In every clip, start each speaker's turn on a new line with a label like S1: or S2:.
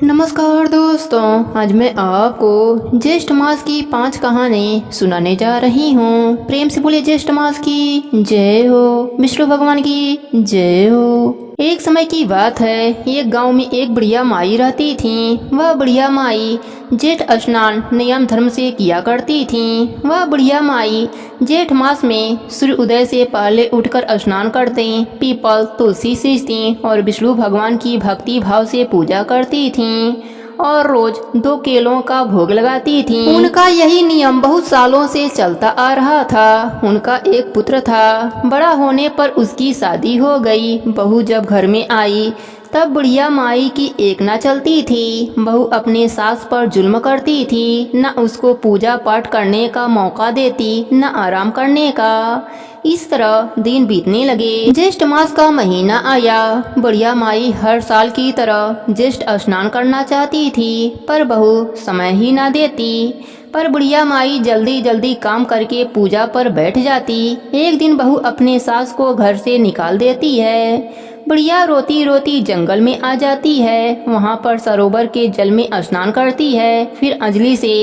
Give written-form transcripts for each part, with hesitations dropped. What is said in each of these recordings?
S1: नमस्कार दोस्तों, आज मैं आपको ज्येष्ठ मास की 5 कहानी सुनाने जा रही हूँ। प्रेम से बोलिए ज्येष्ठ मास की जय हो, विष्णु भगवान की जय हो। एक समय की बात है, एक गांव में एक बुढ़िया माई रहती थी। वह बुढ़िया माई जेठ स्नान नियम धर्म से किया करती थी। वह बुढ़िया माई जेठ मास में सूर्य उदय से पहले उठकर स्नान करते, पीपल तुलसी सींचती और विष्णु भगवान की भक्ति भाव से पूजा करती थी और रोज 2 केलों का भोग लगाती थी। उनका यही नियम बहुत सालों से चलता आ रहा था। उनका एक पुत्र था। बड़ा होने पर उसकी शादी हो गई। बहू जब घर में आई तब बुढ़िया माई की एक ना चलती थी। बहू अपने सास पर जुल्म करती थी, न उसको पूजा पाठ करने का मौका देती, न आराम करने का। इस तरह दिन बीतने लगे। ज्येष्ठ मास का महीना आया। बुढ़िया माई हर साल की तरह ज्येष्ठ स्नान करना चाहती थी, पर बहू समय ही ना देती। पर बुढ़िया माई जल्दी जल्दी काम करके पूजा पर बैठ जाती। एक दिन बहू अपने सास को घर से निकाल देती है। बुढ़िया रोती रोती जंगल में आ जाती है। वहाँ पर सरोवर के जल में स्नान करती है। फिर अंजलि से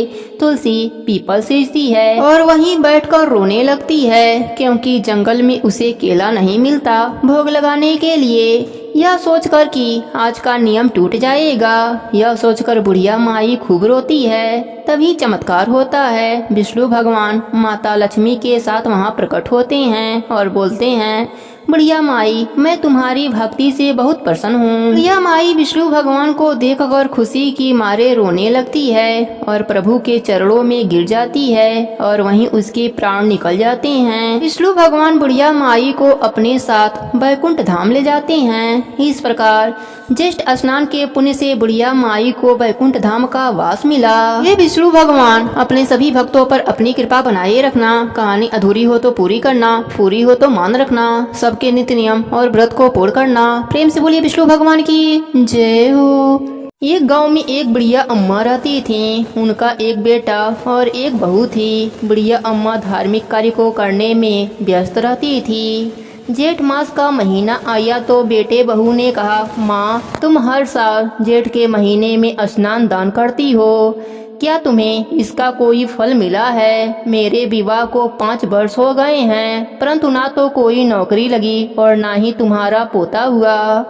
S1: तुलसी पीपल सींचती है और वहीं बैठकर रोने लगती है, क्योंकि जंगल में उसे केला नहीं मिलता भोग लगाने के लिए। यह सोचकर कि आज का नियम टूट जाएगा, यह सोचकर बुढ़िया माई खूब रोती है। तभी चमत्कार होता है। विष्णु भगवान माता लक्ष्मी के साथ वहाँ प्रकट होते हैं और बोलते हैं, बुढ़िया माई, मैं तुम्हारी भक्ति से बहुत प्रसन्न हूँ। बुढ़िया माई विष्णु भगवान को देखकर खुशी की मारे रोने लगती है और प्रभु के चरणों में गिर जाती है और वहीं उसके प्राण निकल जाते हैं। विष्णु भगवान बुढ़िया माई को अपने साथ वैकुंठ धाम ले जाते हैं। इस प्रकार ज्येष्ठ स्नान के पुण्य से बुढ़िया माई को वैकुंठ धाम का वास मिला। हे विष्णु भगवान, अपने सभी भक्तों पर अपनी कृपा बनाए रखना। कहानी अधूरी हो तो पूरी करना, पूरी हो तो मान रखना। सबके नित्य नियम और व्रत को पूर्ण करना। प्रेम से बोलिए विष्णु भगवान की जय हो। एक गांव में एक बुढ़िया अम्मा रहती थी। उनका एक बेटा और एक बहू थी। बुढ़िया अम्मा धार्मिक कार्य को करने में व्यस्त रहती थी। जेठ मास का महीना आया तो बेटे बहू ने कहा, माँ, तुम हर साल जेठ के महीने में स्नान दान करती हो, क्या तुम्हें इसका कोई फल मिला है? मेरे विवाह को 5 वर्ष हो गए हैं, परंतु ना तो कोई नौकरी लगी और ना ही तुम्हारा पोता हुआ।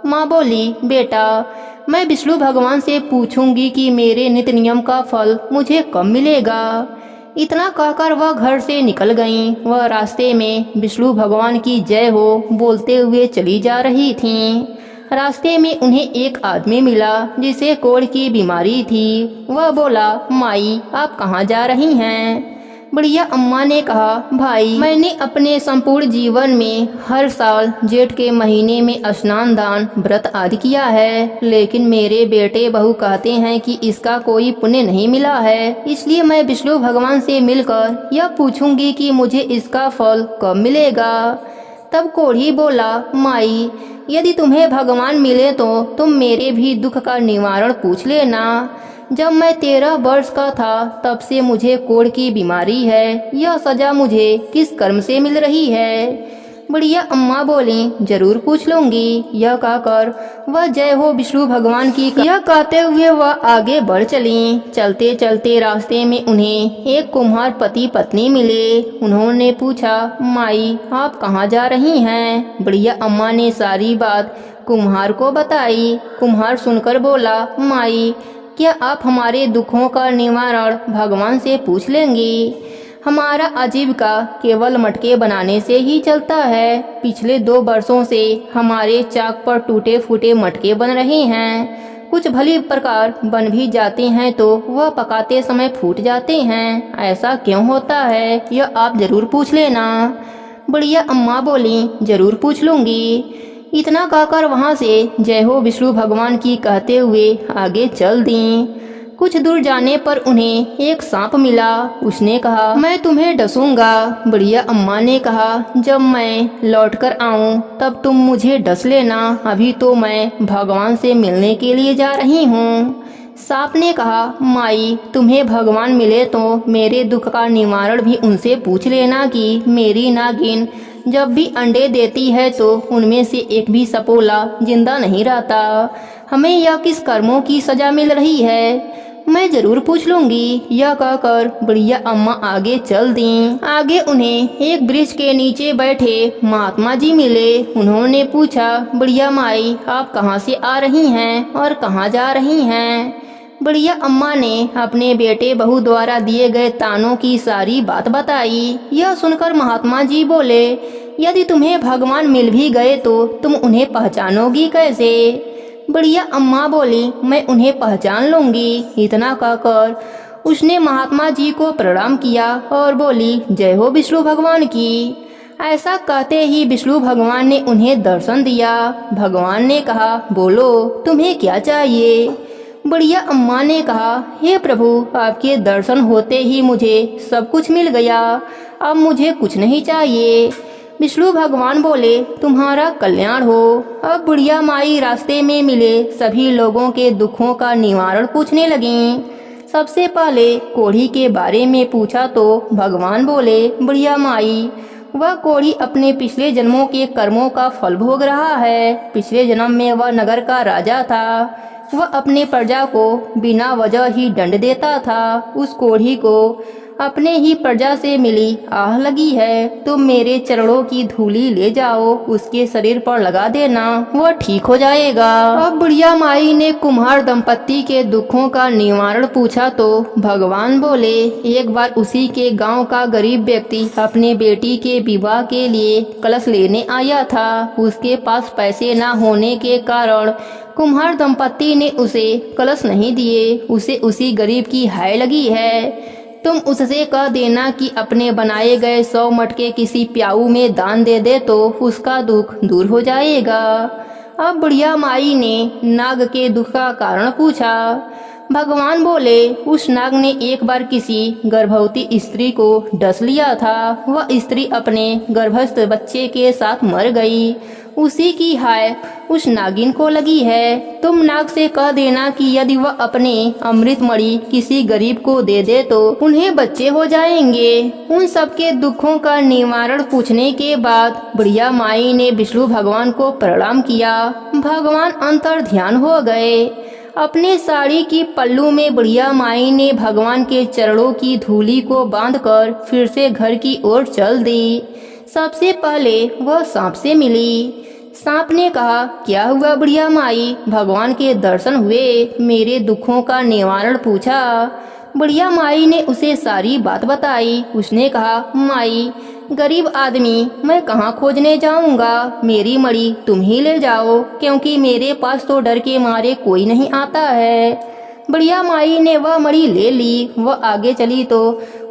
S1: माँ बोली, बेटा, मैं विष्णु भगवान से पूछूंगी कि मेरे नित्य नियम का फल मुझे कब मिलेगा। इतना कहकर वह घर से निकल गईं। वह रास्ते में विष्णु भगवान की जय हो बोलते हुए चली जा रही थीं। रास्ते में उन्हें एक आदमी मिला जिसे कोढ़ की बीमारी थी। वह बोला, माई, आप कहाँ जा रही हैं? बुढ़िया अम्मा ने कहा, भाई, मैंने अपने संपूर्ण जीवन में हर साल जेठ के महीने में स्नान दान व्रत आदि किया है, लेकिन मेरे बेटे बहू कहते हैं कि इसका कोई पुण्य नहीं मिला है। इसलिए मैं विष्णु भगवान से मिलकर यह पूछूंगी कि मुझे इसका फल कब मिलेगा। तब कोढ़ी बोला, माई, यदि तुम्हें भगवान मिले तो तुम मेरे भी दुख का निवारण पूछ लेना। जब मैं 13 वर्ष का था तब से मुझे कोढ़ की बीमारी है। यह सजा मुझे किस कर्म से मिल रही है? बुढ़िया अम्मा बोली, जरूर पूछ लूंगी। यह कहकर वह जय हो विष्णु भगवान की यह कहते हुए वह आगे बढ़ चली। चलते चलते रास्ते में उन्हें एक कुम्हार पति पत्नी मिले। उन्होंने पूछा, माई, आप कहाँ जा रही हैं? बुढ़िया अम्मा ने सारी बात कुम्हार को बताई। कुम्हार सुनकर बोला, माई, क्या आप हमारे दुखों का निवारण भगवान से पूछ लेंगी? हमारा आजीविका केवल मटके बनाने से ही चलता है। पिछले 2 वर्षों से हमारे चाक पर टूटे फूटे मटके बन रहे हैं। कुछ भली प्रकार बन भी जाते हैं तो वह पकाते समय फूट जाते हैं। ऐसा क्यों होता है, यह आप जरूर पूछ लेना। बुढ़िया अम्मा बोली, जरूर पूछ लूंगी। इतना कहकर वहाँ से जय हो विष्णु भगवान की कहते हुए आगे चल दी। कुछ दूर जाने पर उन्हें एक सांप मिला। उसने कहा, मैं तुम्हें डसूंगा। बुढ़िया अम्मा ने कहा, जब मैं लौटकर आऊं तब तुम मुझे डस लेना। अभी तो मैं भगवान से मिलने के लिए जा रही हूँ। सांप ने कहा, माई, तुम्हें भगवान मिले तो मेरे दुख का निवारण भी उनसे पूछ लेना कि मेरी नागिन जब भी अंडे देती है तो उनमें से एक भी सपोला जिंदा नहीं रहता। हमें यह किस कर्मों की सजा मिल रही है? मैं जरूर पूछ लूंगी। यह कहकर बुढ़िया अम्मा आगे चल दी। आगे उन्हें एक वृक्ष के नीचे बैठे महात्मा जी मिले। उन्होंने पूछा, बुढ़िया माई, आप कहाँ से आ रही हैं और कहाँ जा रही हैं? बुढ़िया अम्मा ने अपने बेटे बहू द्वारा दिए गए तानों की सारी बात बताई। यह सुनकर महात्मा जी बोले, यदि तुम्हें भगवान मिल भी गए तो तुम उन्हें पहचानोगी कैसे? बुढ़िया अम्मा बोली, मैं उन्हें पहचान लूंगी। इतना कहकर उसने महात्मा जी को प्रणाम किया और बोली, जय हो विष्णु भगवान की। ऐसा कहते ही विष्णु भगवान ने उन्हें दर्शन दिया। भगवान ने कहा, बोलो तुम्हें क्या चाहिए? बुढ़िया अम्मा ने कहा, हे प्रभु, आपके दर्शन होते ही मुझे सब कुछ मिल गया, अब मुझे कुछ नहीं चाहिए। विष्णु भगवान बोले, तुम्हारा कल्याण हो। अब बुढ़िया माई रास्ते में मिले सभी लोगों के दुखों का निवारण पूछने लगीं। सबसे पहले कोढ़ी के बारे में पूछा तो भगवान बोले, बुढ़िया माई, वह कोढ़ी अपने पिछले जन्मों के कर्मों का फल भोग रहा है। पिछले जन्म में वह नगर का राजा था। वह अपने प्रजा को बिना वजह ही दंड देता था। उस कोढ़ी को अपने ही प्रजा से मिली आह लगी है। तुम मेरे चरणों की धूली ले जाओ, उसके शरीर पर लगा देना, वह ठीक हो जाएगा। अब बुढ़िया माई ने कुम्हार दंपत्ति के दुखों का निवारण पूछा तो भगवान बोले, एक बार उसी के गांव का गरीब व्यक्ति अपने बेटी के विवाह के लिए कलश लेने आया था। उसके पास पैसे न होने के कारण कुम्हार दंपत्ति ने उसे कलश नहीं दिए। उसे उसी गरीब की हाय लगी है। तुम उससे कह देना कि अपने बनाए गए 100 मटके किसी प्याऊ में दान दे दे तो उसका दुख दूर हो जाएगा। अब बुढ़िया माई ने नाग के दुख का कारण पूछा। भगवान बोले, उस नाग ने एक बार किसी गर्भवती स्त्री को डस लिया था। वह स्त्री अपने गर्भस्थ बच्चे के साथ मर गई। उसी की हाय उस नागिन को लगी है। तुम नाग से कह देना कि यदि वह अपने अमृत मणि किसी गरीब को दे दे तो उन्हें बच्चे हो जाएंगे। उन सबके दुखों का निवारण पूछने के बाद बुढ़िया माई ने विष्णु भगवान को प्रणाम किया। भगवान अंतर ध्यान हो गए। अपने साड़ी की पल्लू में बुढ़िया माई ने भगवान के चरणों की धूली को बांधकर फिर से घर की ओर चल दी। सबसे पहले वह सांप से मिली। सांप ने कहा, क्या हुआ बुढ़िया माई, भगवान के दर्शन हुए, मेरे दुखों का निवारण पूछा। बुढ़िया माई ने उसे सारी बात बताई। उसने कहा, माई, गरीब आदमी मैं कहाँ खोजने जाऊंगा, मेरी मणि तुम ही ले जाओ, क्योंकि मेरे पास तो डर के मारे कोई नहीं आता है। बुढ़िया माई ने वह मणि ले ली। वह आगे चली तो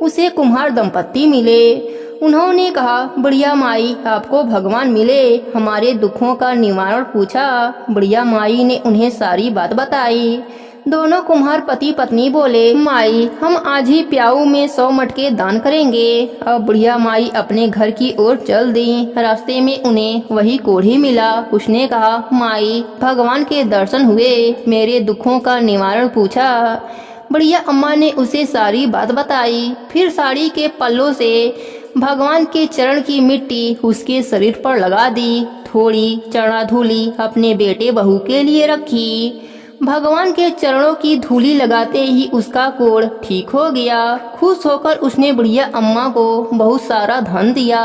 S1: उसे कुम्हार दंपत्ति मिले। उन्होंने कहा, बुढ़िया माई, आपको भगवान मिले, हमारे दुखों का निवारण पूछा। बुढ़िया माई ने उन्हें सारी बात बताई। दोनों कुम्हार पति पत्नी बोले, माई, हम आज ही प्याऊ में 100 मटके दान करेंगे। अब बुढ़िया माई अपने घर की ओर चल दी। रास्ते में उन्हें वही कोढ़ी मिला। उसने कहा, माई, भगवान के दर्शन हुए, मेरे दुखों का निवारण पूछा। बुढ़िया अम्मा ने उसे सारी बात बताई। फिर साड़ी के पल्लों से भगवान के चरण की मिट्टी उसके शरीर पर लगा दी। थोड़ी चरणा धूली अपने बेटे बहू के लिए रखी। भगवान के चरणों की धूली लगाते ही उसका कोढ़ ठीक हो गया। खुश होकर उसने बुढ़िया अम्मा को बहुत सारा धन दिया।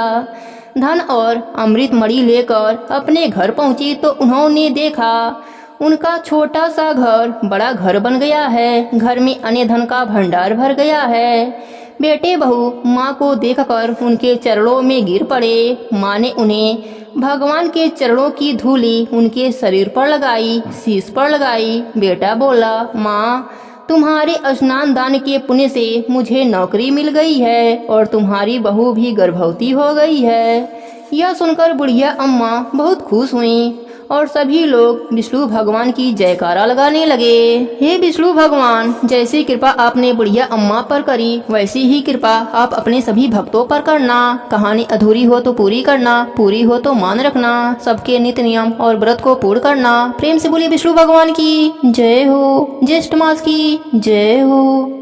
S1: धन और अमृत मणि लेकर अपने घर पहुंची तो उन्होंने देखा उनका छोटा सा घर बड़ा घर बन गया है। घर में अन्य धन का भंडार भर गया है। बेटे बहू माँ को देखकर उनके चरणों में गिर पड़े। माँ ने उन्हें भगवान के चरणों की धूली उनके शरीर पर लगाई, शीश पर लगाई। बेटा बोला, माँ, तुम्हारे स्नान दान के पुण्य से मुझे नौकरी मिल गई है और तुम्हारी बहू भी गर्भवती हो गई है। यह सुनकर बुढ़िया अम्मा बहुत खुश हुईं और सभी लोग विष्णु भगवान की जयकारा लगाने लगे। हे विष्णु भगवान, जैसी कृपा आपने बुढ़िया अम्मा पर करी वैसी ही कृपा आप अपने सभी भक्तों पर करना। कहानी अधूरी हो तो पूरी करना, पूरी हो तो मान रखना। सबके नित्य नियम और व्रत को पूर्ण करना। प्रेम से बोलिए विष्णु भगवान की जय हो। ज्येष्ठ मास की जय हो।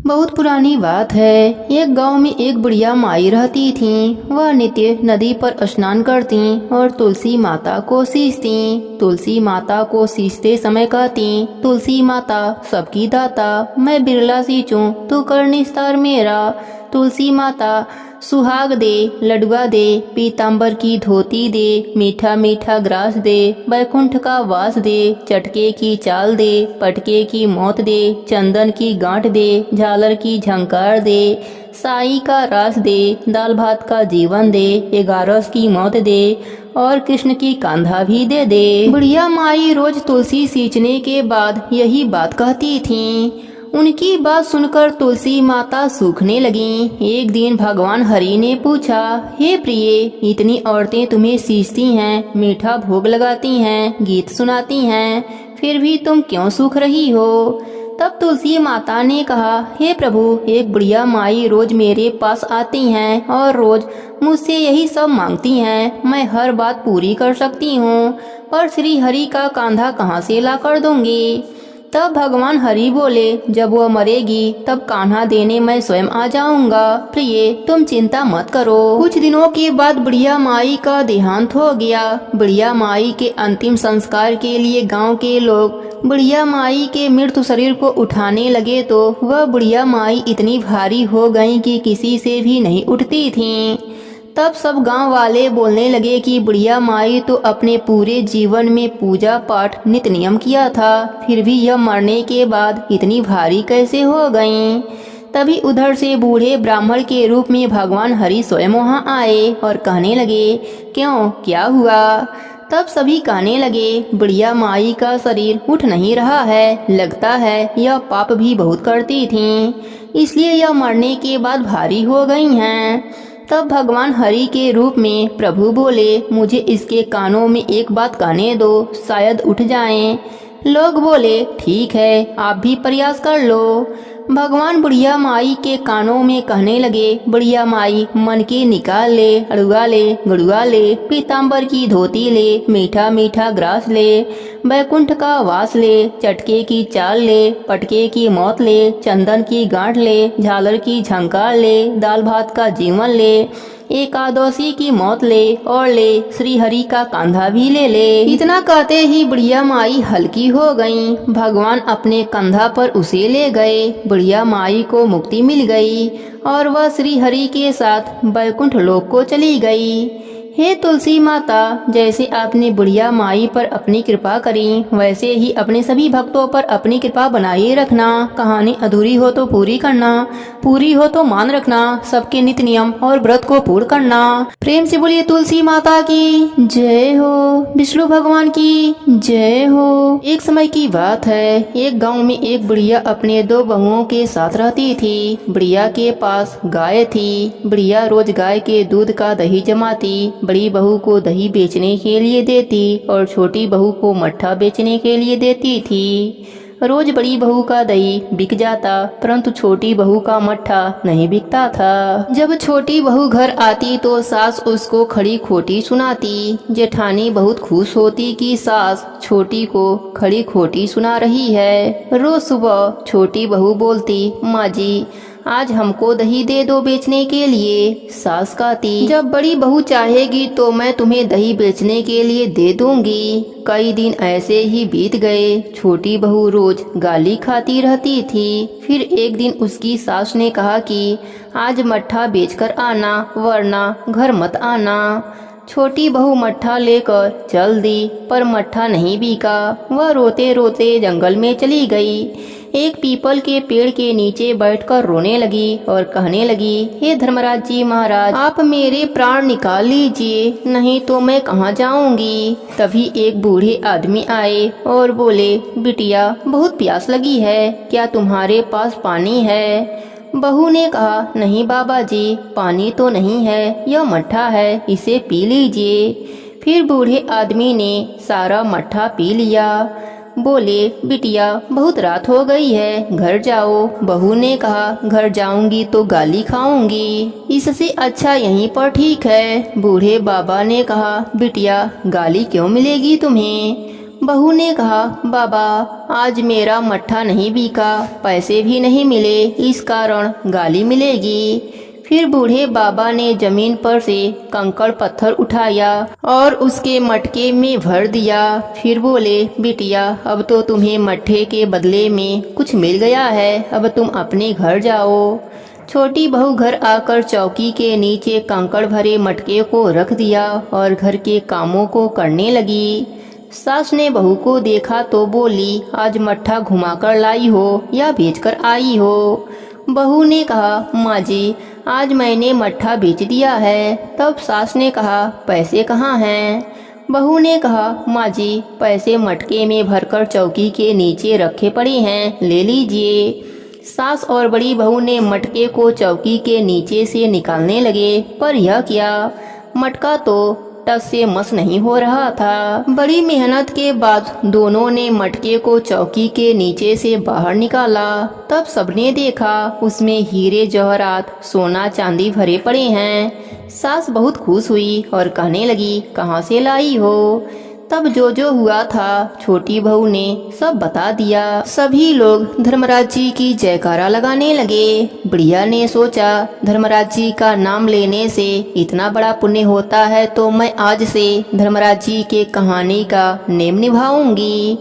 S1: बहुत पुरानी बात है। एक गांव में एक बुढ़िया माई रहती थी। वह नित्य नदी पर स्नान करती और तुलसी माता को सींचती। तुलसी माता को सींचते समय कहती, तुलसी माता सबकी दाता, मैं बिरला सींचूं तू कर निस्तार मेरा। तुलसी माता सुहाग दे, लडुआ दे, पीताम्बर की धोती दे, मीठा मीठा ग्रास दे, बैकुंठ का वास दे, चटके की चाल दे, पटके की मौत दे, चंदन की गांठ दे, झालर की झंकार दे, साई का रास दे, दाल भात का जीवन दे, 11 की मौत दे और कृष्ण की कांधा भी दे दे। बुढ़िया माई रोज तुलसी सींचने के बाद यही बात कहती थी। उनकी बात सुनकर तुलसी माता सूखने लगी। एक दिन भगवान हरि ने पूछा, हे प्रिय, इतनी औरतें तुम्हें सींचती हैं, मीठा भोग लगाती हैं, गीत सुनाती हैं, फिर भी तुम क्यों सूख रही हो? तब तुलसी माता ने कहा, हे प्रभु, एक बुढ़िया माई रोज मेरे पास आती हैं और रोज मुझसे यही सब मांगती हैं। मैं हर बात पूरी कर सकती हूँ, पर श्री हरि का कांधा कहाँ से ला कर दूंगी? तब भगवान हरि बोले, जब वह मरेगी तब कान्हा देने मैं स्वयं आ जाऊंगा। प्रिय, तुम चिंता मत करो। कुछ दिनों के बाद बुढ़िया माई का देहांत हो गया। बुढ़िया माई के अंतिम संस्कार के लिए गांव के लोग बुढ़िया माई के मृत शरीर को उठाने लगे तो वह बुढ़िया माई इतनी भारी हो गई कि किसी से भी नहीं उठती थीं। तब सब गांव वाले बोलने लगे कि बुढ़िया माई तो अपने पूरे जीवन में पूजा पाठ नित्य नियम किया था, फिर भी यह मरने के बाद इतनी भारी कैसे हो गईं? तभी उधर से बूढ़े ब्राह्मण के रूप में भगवान हरि स्वयं वहां आए और कहने लगे, क्यों, क्या हुआ? तब सभी कहने लगे, बुढ़िया माई का शरीर उठ नहीं रहा है, लगता है यह पाप भी बहुत करती थीं, इसलिए यह मरने के बाद भारी हो गई हैं। तब भगवान हरि के रूप में प्रभु बोले, मुझे इसके कानों में एक बात कहने दो, शायद उठ जाएं। लोग बोले, ठीक है, आप भी प्रयास कर लो। भगवान बुढ़िया माई के कानों में कहने लगे, बुढ़िया माई, मन की निकाल ले, अड़ुआ ले, गड़ुआ ले, पीताम्बर की धोती ले, मीठा मीठा ग्रास ले, बैकुंठ का वास ले, चटके की चाल ले, पटके की मौत ले, चंदन की गांठ ले, झालर की झंकार ले, दाल भात का जीवन ले, एकादशी की मौत ले और ले श्री हरि का कांधा भी ले। इतना कहते ही बुढ़िया माई हल्की हो गईं। भगवान अपने कंधा पर उसे ले गए। बुढ़िया माई को मुक्ति मिल गई और वह श्री हरि के साथ बैकुंठ लोक को चली गई। हे तुलसी माता, जैसे आपने बुढ़िया माई पर अपनी कृपा करी, वैसे ही अपने सभी भक्तों पर अपनी कृपा बनाए रखना। कहानी अधूरी हो तो पूरी करना, पूरी हो तो मान रखना, सबके नित्य नियम और व्रत को पूर्ण करना। प्रेम से बोलिए तुलसी माता की जय हो, विष्णु भगवान की जय हो। एक समय की बात है, एक गाँव में एक बुढ़िया अपने 2 बहुओं के साथ रहती थी। बुढ़िया के पास गाय थी। बुढ़िया रोज गाय के दूध का दही जमाती, बड़ी बहू को दही बेचने के लिए देती और छोटी बहू को मट्ठा बेचने के लिए देती थी। रोज बड़ी बहू का दही बिक जाता, परंतु छोटी बहू का मट्ठा नहीं बिकता था। जब छोटी बहू घर आती तो सास उसको खड़ी खोटी सुनाती। जेठानी बहुत खुश होती कि सास छोटी को खड़ी खोटी सुना रही है। रोज सुबह छोटी बहू बोलती, माँ जी, आज हमको दही दे दो बेचने के लिए। सास कहती, जब बड़ी बहू चाहेगी तो मैं तुम्हें दही बेचने के लिए दे दूंगी। कई दिन ऐसे ही बीत गए। छोटी बहू रोज गाली खाती रहती थी। फिर एक दिन उसकी सास ने कहा कि आज मट्ठा बेचकर आना, वरना घर मत आना। छोटी बहू मट्ठा लेकर चल दी, पर मट्ठा नहीं बिका। वह रोते रोते जंगल में चली गई। एक पीपल के पेड़ के नीचे बैठकर रोने लगी और कहने लगी, हे धर्मराज जी महाराज, आप मेरे प्राण निकाल लीजिए, नहीं तो मैं कहाँ जाऊंगी। तभी एक बूढ़े आदमी आए और बोले, बिटिया, बहुत प्यास लगी है, क्या तुम्हारे पास पानी है? बहू ने कहा, नहीं बाबा जी, पानी तो नहीं है, यह मट्ठा है, इसे पी लीजिए। फिर बूढ़े आदमी ने सारा मट्ठा पी लिया। बोले, बिटिया, बहुत रात हो गई है, घर जाओ। बहू ने कहा, घर जाऊंगी तो गाली खाऊंगी, इससे अच्छा यहीं पर ठीक है। बूढ़े बाबा ने कहा, बिटिया, गाली क्यों मिलेगी तुम्हें? बहू ने कहा, बाबा आज मेरा मट्ठा नहीं बिका, पैसे भी नहीं मिले, इस कारण गाली मिलेगी। फिर बूढ़े बाबा ने जमीन पर से कंकड़ पत्थर उठाया और उसके मटके में भर दिया। फिर बोले, बिटिया अब तो तुम्हें मट्ठे के बदले में कुछ मिल गया है, अब तुम अपने घर जाओ। छोटी बहू घर आकर चौकी के नीचे कंकड़ भरे मटके को रख दिया और घर के कामों को करने लगी। सास ने बहू को देखा तो बोली, आज मट्ठा घुमाकर लाई हो या बेचकर आई हो? बहू ने कहा, माँ जी आज मैंने मट्ठा बेच दिया है। तब सास ने कहा, पैसे कहाँ हैं? बहू ने कहा, माँ जी पैसे मटके में भरकर चौकी के नीचे रखे पड़े हैं, ले लीजिए। सास और बड़ी बहू ने मटके को चौकी के नीचे से निकालने लगे, पर यह क्या, मटका तो टस से मस नहीं हो रहा था। बड़ी मेहनत के बाद दोनों ने मटके को चौकी के नीचे से बाहर निकाला। तब सबने देखा उसमें हीरे जवाहरात सोना चांदी भरे पड़े हैं। सास बहुत खुश हुई और कहने लगी, कहाँ से लाई हो? तब जो हुआ था छोटी बहू ने सब बता दिया। सभी लोग धर्मराज जी की जयकारा लगाने लगे। बुढ़िया ने सोचा, धर्मराज जी का नाम लेने से इतना बड़ा पुण्य होता है तो मैं आज से धर्मराज जी के कहानी का नेम निभाऊंगी।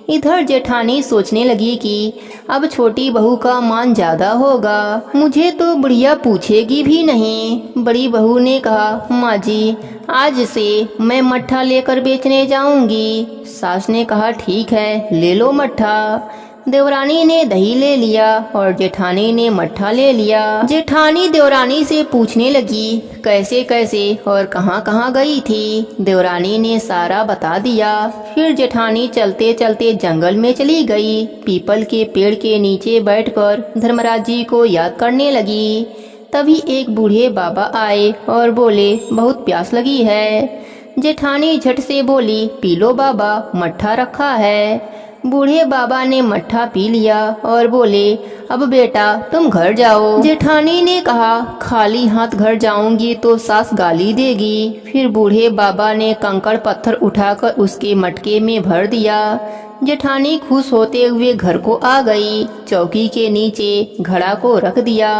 S1: इधर जेठानी सोचने लगी कि अब छोटी बहू का मान ज्यादा होगा, मुझे तो बुढ़िया पूछेगी भी नहीं। बड़ी बहू ने कहा, माँ जी आज से मैं मट्ठा लेकर बेचने जाऊंगी। सास ने कहा, ठीक है ले लो मट्ठा। देवरानी ने दही ले लिया और जेठानी ने मट्ठा ले लिया। जेठानी देवरानी से पूछने लगी, कैसे कैसे और कहाँ कहाँ गई थी? देवरानी ने सारा बता दिया। फिर जेठानी चलते चलते जंगल में चली गई। पीपल के पेड़ के नीचे बैठकर धर्मराज जी को याद करने लगी। तभी एक बूढ़े बाबा आए और बोले, बहुत प्यास लगी है। जेठानी झट से बोली, पी लो बाबा, मट्ठा रखा है। बूढ़े बाबा ने मट्ठा पी लिया और बोले, अब बेटा तुम घर जाओ। जेठानी ने कहा, खाली हाथ घर जाऊंगी तो सास गाली देगी। फिर बूढ़े बाबा ने कंकड़ पत्थर उठाकर उसके मटके में भर दिया। जेठानी खुश होते हुए घर को आ गई। चौकी के नीचे घड़ा को रख दिया।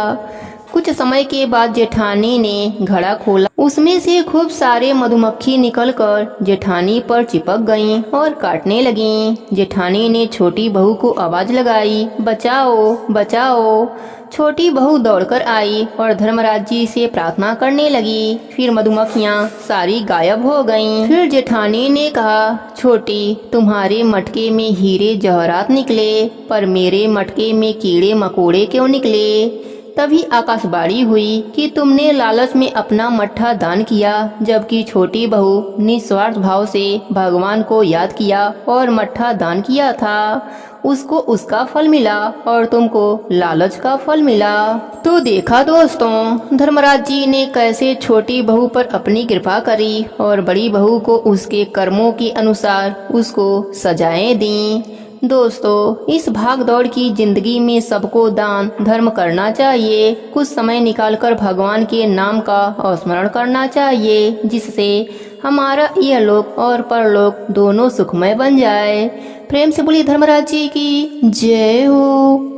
S1: कुछ समय के बाद जेठानी ने घड़ा खोला। उसमें से खूब सारे मधुमक्खी निकलकर जेठानी पर चिपक गईं और काटने लगीं। जेठानी ने छोटी बहू को आवाज लगाई, बचाओ बचाओ। छोटी बहू दौड़कर आई और धर्मराज जी से प्रार्थना करने लगी। फिर मधुमक्खियाँ सारी गायब हो गईं। फिर जेठानी ने कहा, छोटी तुम्हारे मटके में हीरे जवाहरात निकले, पर मेरे मटके में कीड़े मकोड़े क्यों निकले? तभी आकाशवाणी हुई कि तुमने लालच में अपना मट्ठा दान किया, जबकि छोटी बहू निस्वार्थ भाव से भगवान को याद किया और मट्ठा दान किया था। उसको उसका फल मिला और तुमको लालच का फल मिला। तो देखा दोस्तों, धर्मराज जी ने कैसे छोटी बहू पर अपनी कृपा करी और बड़ी बहू को उसके कर्मों के अनुसार उसको सजाएं दी। दोस्तों, इस भाग दौड़ की जिंदगी में सबको दान धर्म करना चाहिए। कुछ समय निकालकर भगवान के नाम का स्मरण करना चाहिए, जिससे हमारा यह लोक और परलोक दोनों सुखमय बन जाए। प्रेम से बोलिए धर्मराज जी की जय हो।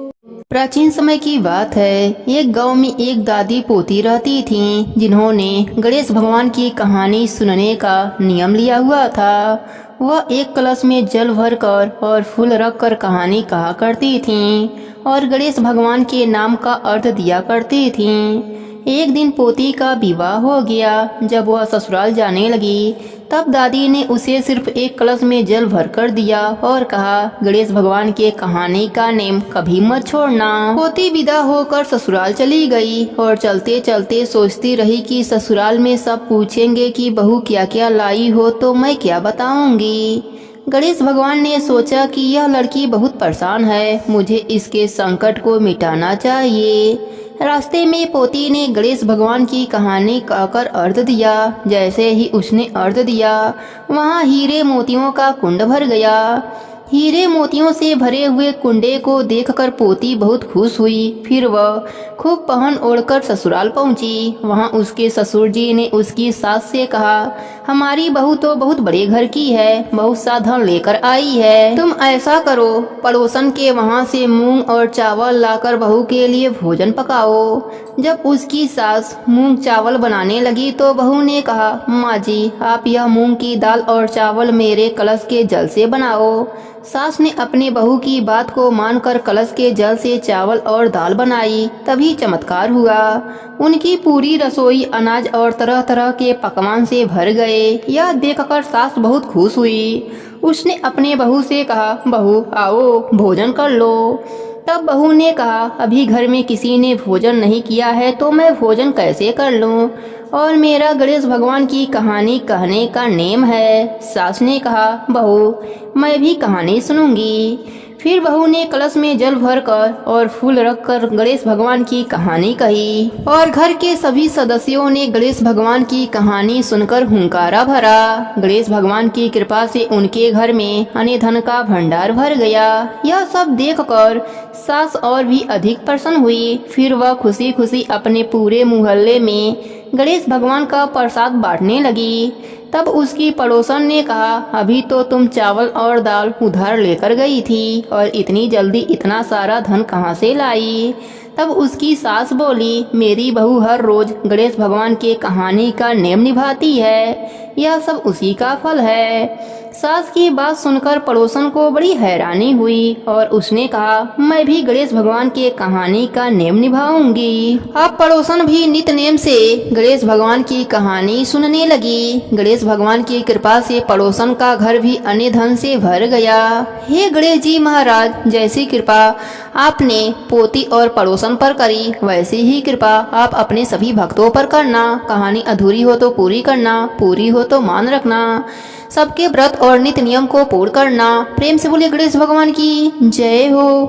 S1: प्राचीन समय की बात है, एक गांव में एक दादी पोती रहती थीं, जिन्होंने गणेश भगवान की कहानी सुनने का नियम लिया हुआ था। वह एक कलश में जल भरकर और फूल रखकर कहानी कहा करती थीं और गणेश भगवान के नाम का अर्थ दिया करती थीं। एक दिन पोती का विवाह हो गया। जब वह ससुराल जाने लगी, तब दादी ने उसे सिर्फ एक कलश में जल भर कर दिया और कहा, गणेश भगवान के कहानी का नेम कभी मत छोड़ना। पोती विदा होकर ससुराल चली गई और चलते चलते सोचती रही कि ससुराल में सब पूछेंगे कि बहू क्या क्या लाई हो तो मैं क्या बताऊंगी। गणेश भगवान ने सोचा कि यह लड़की बहुत परेशान है, मुझे इसके संकट को मिटाना चाहिए। रास्ते में पोती ने गणेश भगवान की कहानी कहकर अर्थ दिया। जैसे ही उसने अर्थ दिया, वहाँ हीरे मोतियों का कुंड भर गया। हीरे मोतियों से भरे हुए कुंडे को देखकर पोती बहुत खुश हुई। फिर वह खूब पहन ओढ़कर ससुराल पहुंची। वहां उसके ससुर जी ने उसकी सास से कहा, हमारी बहू तो बहुत बड़े घर की है, बहुत सा धन लेकर आई है। तुम ऐसा करो, पड़ोसन के वहां से मूंग और चावल लाकर बहू के लिए भोजन पकाओ। जब उसकी सास मूंग चावल बनाने लगी तो बहू ने कहा, माँ जी, आप यह मूंग की दाल और चावल मेरे कलश के जल से बनाओ। सास ने अपने बहू की बात को मानकर कलश के जल से चावल और दाल बनाई। तभी चमत्कार हुआ। उनकी पूरी रसोई अनाज और तरह तरह के पकवान से भर गए। यह देखकर सास बहुत खुश हुई। उसने अपने बहू से कहा, बहू आओ भोजन कर लो। तब बहू ने कहा, अभी घर में किसी ने भोजन नहीं किया है तो मैं भोजन कैसे कर लूं? और मेरा गणेश भगवान की कहानी कहने का नेम है। सास ने कहा, बहू मैं भी कहानी सुनूंगी। फिर बहू ने कलश में जल भरकर और फूल रखकर गणेश भगवान की कहानी कही और घर के सभी सदस्यों ने गणेश भगवान की कहानी सुनकर हुंकारा भरा। गणेश भगवान की कृपा से उनके घर में अन्न धन का भंडार भर गया। यह सब देखकर सास और भी अधिक प्रसन्न हुई। फिर वह खुशी खुशी अपने पूरे मोहल्ले में गणेश भगवान का प्रसाद बांटने लगी। तब उसकी पड़ोसन ने कहा, अभी तो तुम चावल और दाल उधार लेकर गई थी और इतनी जल्दी इतना सारा धन कहाँ से लाई? तब उसकी सास बोली, मेरी बहू हर रोज गणेश भगवान के कहानी का नेम निभाती है, यह सब उसी का फल है। सास की बात सुनकर पड़ोसन को बड़ी हैरानी हुई और उसने कहा, मैं भी गणेश भगवान के कहानी का नेम निभाऊंगी। अब पड़ोसन भी नित नेम से गणेश भगवान की कहानी सुनने लगी। गणेश भगवान की कृपा से पड़ोसन का घर भी अन्न धन से भर गया। हे गणेश जी महाराज, जैसी कृपा आपने पोती और पड़ोसन पर करी, वैसी ही कृपा आप अपने सभी भक्तों पर करना। कहानी अधूरी हो तो पूरी करना, पूरी हो तो मान रखना। सबके व्रत और नित्य नियम को पूर्ण करना। प्रेम से बोलिए गणेश भगवान की जय हो।